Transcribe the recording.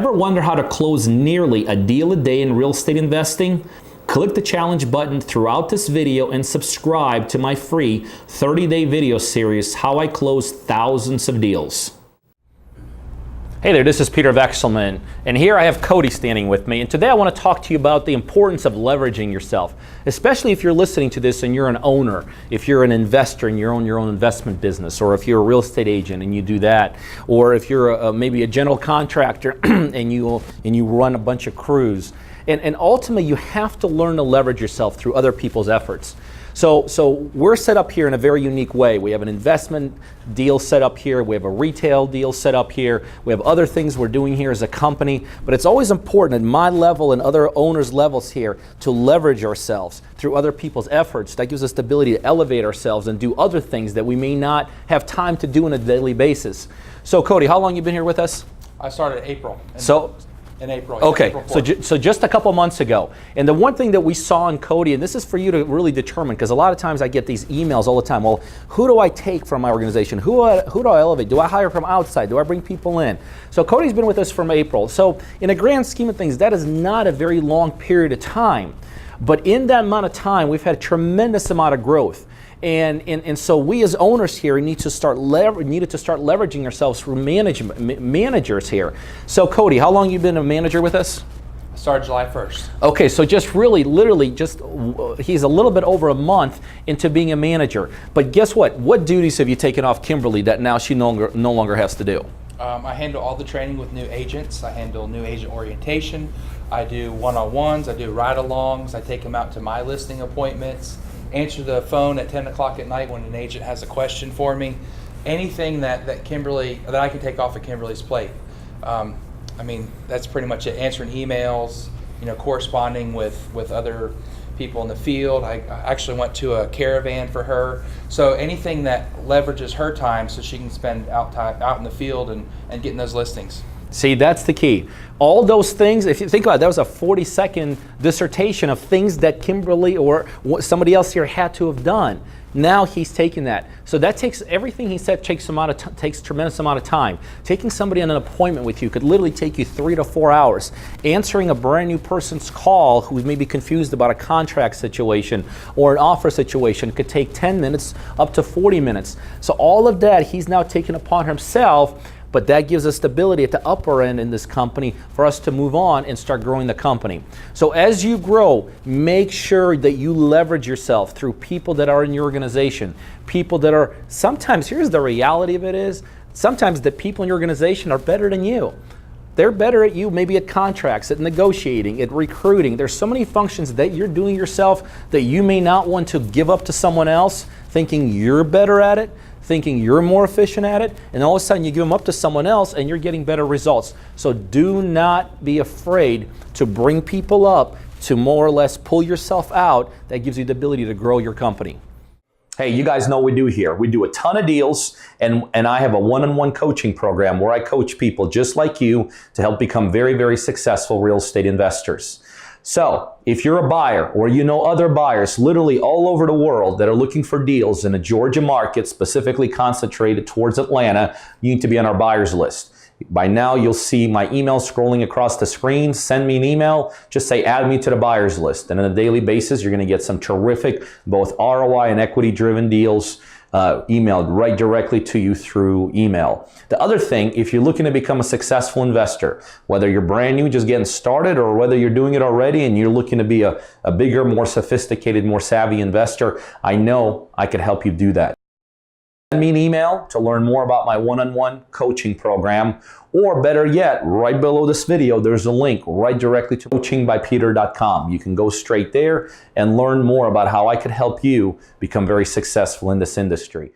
Ever wonder how to close nearly a deal a day in real estate investing? Click the challenge button throughout this video and subscribe to my free 30-day video series, How I Close Thousands of Deals. Hey there, this is Peter Vekselman, and here I have Cody standing with me, and today I want to talk to you about the importance of leveraging yourself, especially if you're listening to this and you're an owner, if you're an investor and you own your own investment business, or if you're a real estate agent and you do that, or if you're maybe a general contractor and you run a bunch of crews. And ultimately, you have to learn to leverage yourself through other people's efforts. So we're set up here in a very unique way. We have an investment deal set up here. We have a retail deal set up here. We have other things we're doing here as a company. But it's always important at my level and other owners' levels here to leverage ourselves through other people's efforts. That gives us the ability to elevate ourselves and do other things that we may not have time to do on a daily basis. So Cody, how long have you been here with us? I started April. In April. Okay, April so just a couple months ago. And the one thing that we saw in Cody, and this is for you to really determine, because a lot of times I get these emails all the time, well, who do I take from my organization? Who do I elevate? Do I hire from outside? Do I bring people in? So Cody's been with us from April. So in a grand scheme of things, that is not a very long period of time. But in that amount of time, we've had a tremendous amount of growth. And so we as owners here needed to start leveraging ourselves through managers here. So Cody, how long have you been a manager with us? I started July 1st. Okay, so just really, literally, he's a little bit over a month into being a manager. But guess what? What duties have you taken off Kimberly that now she no longer has to do? I handle all the training with new agents. I handle new agent orientation. I do one-on-ones. I do ride-alongs. I take them out to my listing appointments. Answer the phone at 10 o'clock at night when an agent has a question for me. Anything that I can take off of Kimberly's plate. I mean, that's pretty much it. Answering emails, corresponding with other people in the field. I actually went to a caravan for her. So anything that leverages her time so she can spend out in the field and getting those listings. See, that's the key. All those things, if you think about it, that was a 40-second dissertation of things that Kimberly or somebody else here had to have done. Now he's taking that. So that takes, everything he said takes tremendous amount of time. Taking somebody on an appointment with you could literally take you 3 to 4 hours. Answering a brand new person's call who's maybe confused about a contract situation or an offer situation could take 10 minutes up to 40 minutes. So all of that he's now taken upon himself. But that gives us stability at the upper end in this company for us to move on and start growing the company. So as you grow, make sure that you leverage yourself through people that are in your organization. People that are, sometimes, here's the reality of it is, sometimes the people in your organization are better than you. They're better at you maybe at contracts, at negotiating, at recruiting. There's so many functions that you're doing yourself that you may not want to give up to someone else thinking you're better at it, thinking you're more efficient at it, and all of a sudden you give them up to someone else and you're getting better results. So do not be afraid to bring people up to more or less pull yourself out. That gives you the ability to grow your company. Hey, you guys know what we do here. We do a ton of deals, and I have a one-on-one coaching program where I coach people just like you to help become very, very successful real estate investors. So if you're a buyer or you know other buyers literally all over the world that are looking for deals in the Georgia market, specifically concentrated towards Atlanta, you need to be on our buyers list. By now you'll see my email scrolling across the screen. Send me an email, just say add me to the buyers list. And on a daily basis you're going to get some terrific both ROI and equity driven deals emailed right directly to you through email. The other thing, if you're looking to become a successful investor, whether you're brand new, just getting started, or whether you're doing it already and you're looking to be a bigger, more sophisticated, more savvy investor, I know I could help you do that. Send me an email to learn more about my one-on-one coaching program, or better yet, right below this video, there's a link right directly to coachingbypeter.com. You can go straight there and learn more about how I could help you become very successful in this industry.